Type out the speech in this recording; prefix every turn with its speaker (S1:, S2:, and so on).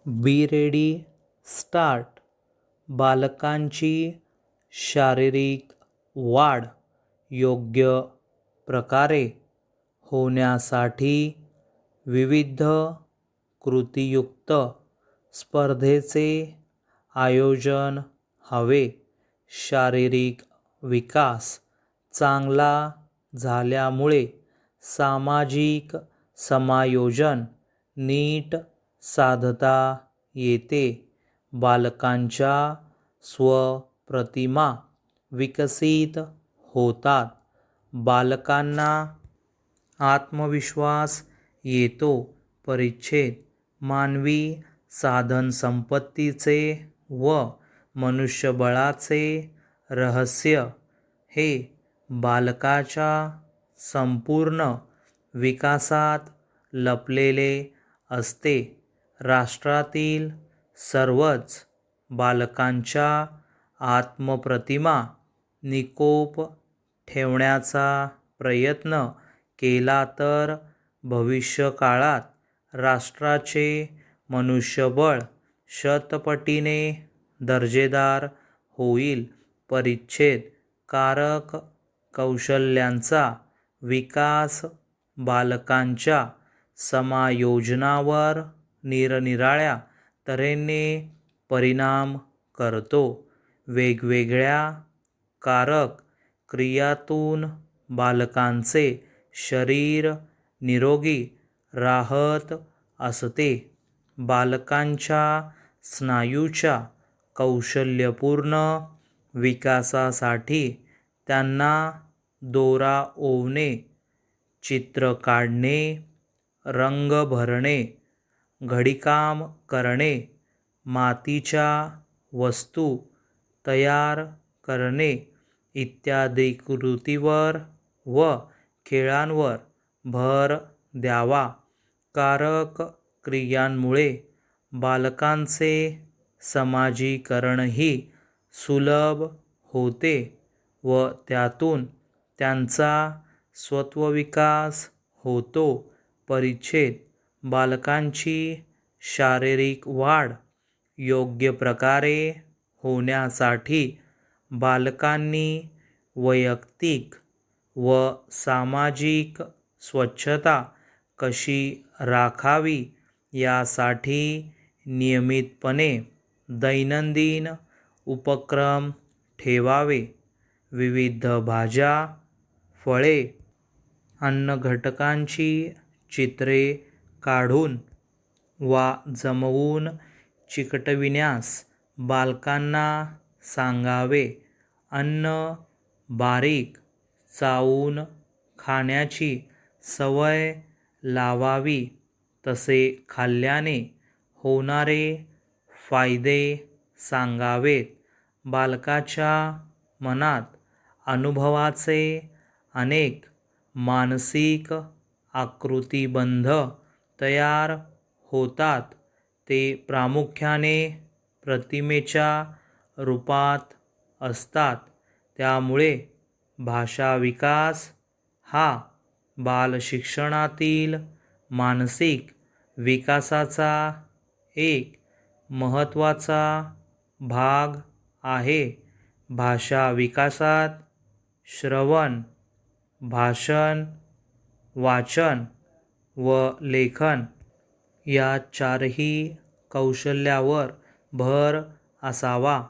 S1: Be ready start. बालकांची शारीरिक वाढ योग्य प्रकारे होण्यासाठी विविध कृतीयुक्त स्पर्धेचे आयोजन हवे. शारीरिक विकास चांगला झाल्यामुळे सामाजिक समायोजन नीट साधता येते. बालकांच्या स्वप्रतिमा विकसित होतात. बालकांना आत्मविश्वास येतो. परिच्छेद मानवी साधनसंपत्तीचे व मनुष्यबळाचे रहस्य हे बालकाच्या संपूर्ण विकासात लपलेले असते. राष्ट्रातील सर्वच बालकांच्या आत्मप्रतिमा निकोप ठेवण्याचा प्रयत्न केला तर भविष्यकाळात राष्ट्राचे मनुष्यबळ शतपटीने दर्जेदार होईल. परिच्छेद कारक कौशल्यांचा विकास बालकांच्या समायोजनावर निरनिराळ्या तऱ्हेने परिणाम करतो. वेगवेगळ्या कारक क्रियातून बालकांचे शरीर निरोगी राहत असते. बालकांच्या स्नायूच्या कौशल्यपूर्ण विकासासाठी त्यांना दोरा ओवणे, चित्र काढणे, रंग भरणे, घडीकाम करणे, मातीच्या वस्तू तयार करणे इत्यादी कृतीवर व खेळांवर भर द्यावा. कारक क्रियांमुळे बालकांचे समाजीकरणही सुलभ होते व त्यातून त्यांचा स्वत्वविकास होतो. परिच्छेद बालकांची शारीरिक वाढ योग्य प्रकारे होण्यासाठी बालकांनी वैयक्तिक व सामाजिक स्वच्छता कशी राखावी यासाठी नियमितपणे दैनंदिन उपक्रम ठेवावे. विविध भाज्या, फळे, अन्नघटकांची चित्रे काढून वा जमवून चिकटविण्यास बालकांना सांगावे. अन्न बारीक चावून खाण्याची सवय लावावी. तसे खाल्ल्याने होणारे फायदे सांगावेत. बालकाच्या मनात अनुभवाचे अनेक मानसिक आकृतिबंध तयार होतात. ते प्रामुख्याने प्रतिमेच्या रूपात असतात. त्यामुळे भाषाविकास हा बालशिक्षणातील मानसिक विकासाचा एक महत्त्वाचा भाग आहे. भाषा विकासात श्रवण, भाषण, वाचन व लेखन या चारही कौशल्यावर भर असावा.